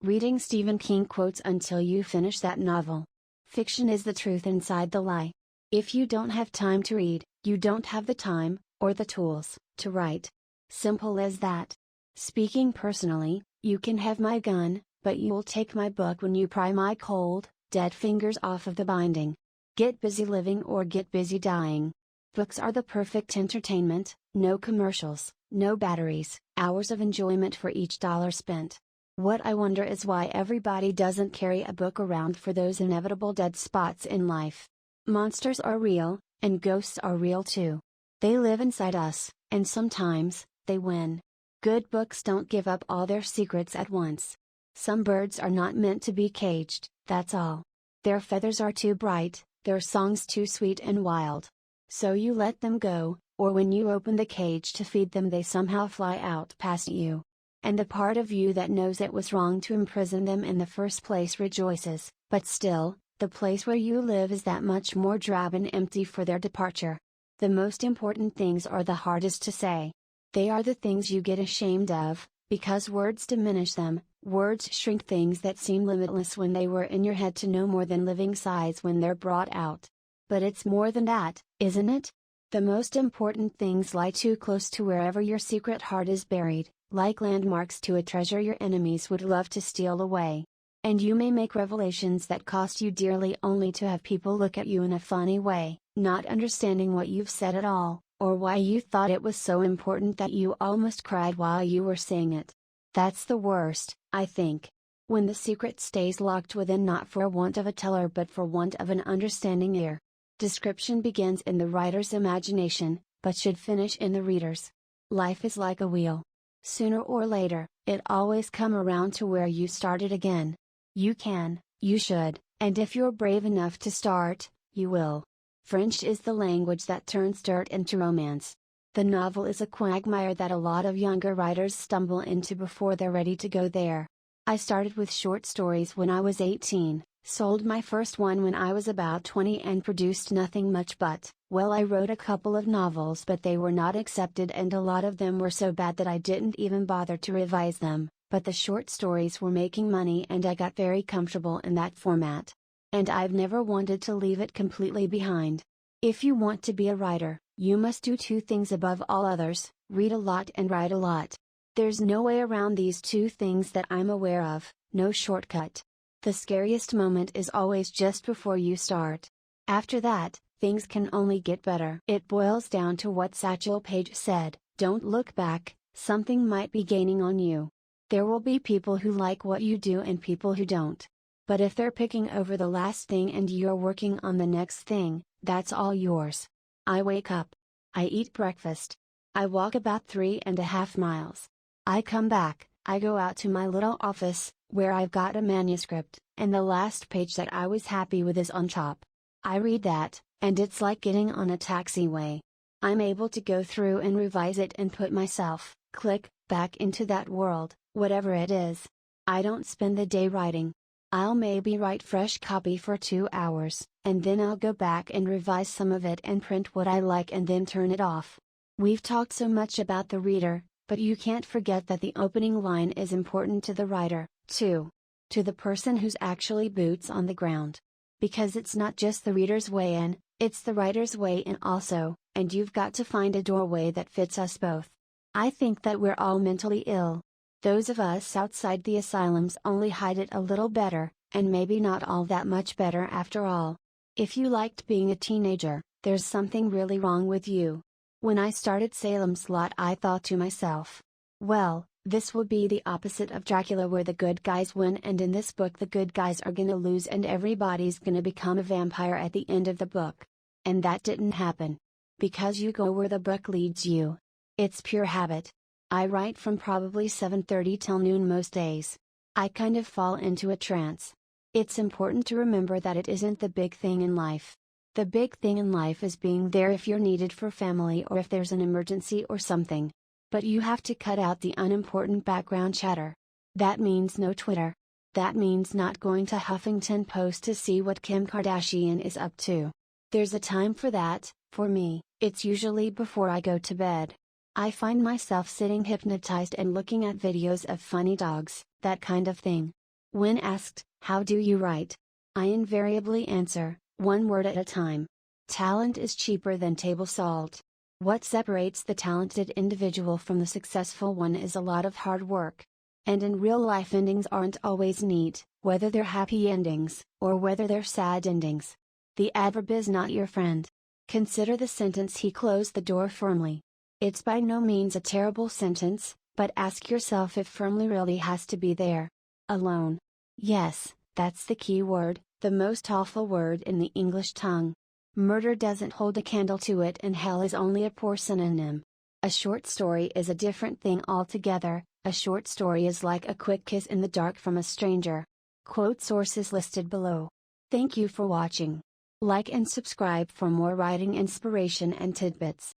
Reading Stephen King quotes until you finish that novel. Fiction is the truth inside the lie. If you don't have time to read, you don't have the time, or the tools, to write. Simple as that. Speaking personally, you can have my gun, but you'll take my book when you pry my cold, dead fingers off of the binding. Get busy living or get busy dying. Books are the perfect entertainment, no commercials, no batteries, hours of enjoyment for each dollar spent. What I wonder is why everybody doesn't carry a book around for those inevitable dead spots in life. Monsters are real, and ghosts are real too. They live inside us, and sometimes, they win. Good books don't give up all their secrets at once. Some birds are not meant to be caged, that's all. Their feathers are too bright, their songs too sweet and wild. So you let them go, or when you open the cage to feed them they somehow fly out past you. And the part of you that knows it was wrong to imprison them in the first place rejoices, but still, the place where you live is that much more drab and empty for their departure. The most important things are the hardest to say. They are the things you get ashamed of, because words diminish them, words shrink things that seem limitless when they were in your head to no more than living size when they're brought out. But it's more than that, isn't it? The most important things lie too close to wherever your secret heart is buried, like landmarks to a treasure your enemies would love to steal away. And you may make revelations that cost you dearly only to have people look at you in a funny way, not understanding what you've said at all, or why you thought it was so important that you almost cried while you were saying it. That's the worst, I think. When the secret stays locked within not for want of a teller but for want of an understanding ear. Description begins in the writer's imagination, but should finish in the reader's. Life is like a wheel. Sooner or later, it always come around to where you started again. You can, you should, and if you're brave enough to start, you will. French is the language that turns dirt into romance. The novel is a quagmire that a lot of younger writers stumble into before they're ready to go there. I started with short stories when I was 18, sold my first one when I was about 20 and produced nothing much but, well, I wrote a couple of novels but they were not accepted and a lot of them were so bad that I didn't even bother to revise them, but the short stories were making money and I got very comfortable in that format. And I've never wanted to leave it completely behind. If you want to be a writer, you must do two things above all others, read a lot and write a lot. There's no way around these two things that I'm aware of, no shortcut. The scariest moment is always just before you start. After that, things can only get better. It boils down to what Satchel Paige said, don't look back, something might be gaining on you. There will be people who like what you do and people who don't. But if they're picking over the last thing and you're working on the next thing, that's all yours. I wake up. I eat breakfast. I walk about 3.5 miles. I come back, I go out to my little office, where I've got a manuscript, and the last page that I was happy with is on top. I read that, and it's like getting on a taxiway. I'm able to go through and revise it and put myself, click, back into that world, whatever it is. I don't spend the day writing. I'll maybe write fresh copy for 2 hours, and then I'll go back and revise some of it and print what I like and then turn it off. We've talked so much about the reader, but you can't forget that the opening line is important to the writer, too. To the person who's actually boots on the ground. Because it's not just the reader's way in, it's the writer's way in also, and you've got to find a doorway that fits us both. I think that we're all mentally ill. Those of us outside the asylums only hide it a little better, and maybe not all that much better after all. If you liked being a teenager, there's something really wrong with you. When I started Salem's Lot, I thought to myself, well, this will be the opposite of Dracula where the good guys win, and in this book the good guys are gonna lose and everybody's gonna become a vampire at the end of the book. And that didn't happen. Because you go where the book leads you. It's pure habit. I write from probably 7:30 till noon most days. I kind of fall into a trance. It's important to remember that it isn't the big thing in life. The big thing in life is being there if you're needed for family or if there's an emergency or something. But you have to cut out the unimportant background chatter. That means no Twitter. That means not going to Huffington Post to see what Kim Kardashian is up to. There's a time for that. For me, it's usually before I go to bed. I find myself sitting hypnotized and looking at videos of funny dogs, that kind of thing. When asked, "How do you write?" I invariably answer, one word at a time. Talent is cheaper than table salt. What separates the talented individual from the successful one is a lot of hard work. And in real life, endings aren't always neat, whether they're happy endings, or whether they're sad endings. The adverb is not your friend. Consider the sentence, "He closed the door firmly." It's by no means a terrible sentence, but ask yourself if firmly really has to be there. Alone. Yes, that's the key word, the most awful word in the English tongue. Murder doesn't hold a candle to it, and hell is only a poor synonym. A short story is a different thing altogether. A short story is like a quick kiss in the dark from a stranger. Quote sources listed below. Thank you for watching. Like and subscribe for more writing inspiration and tidbits.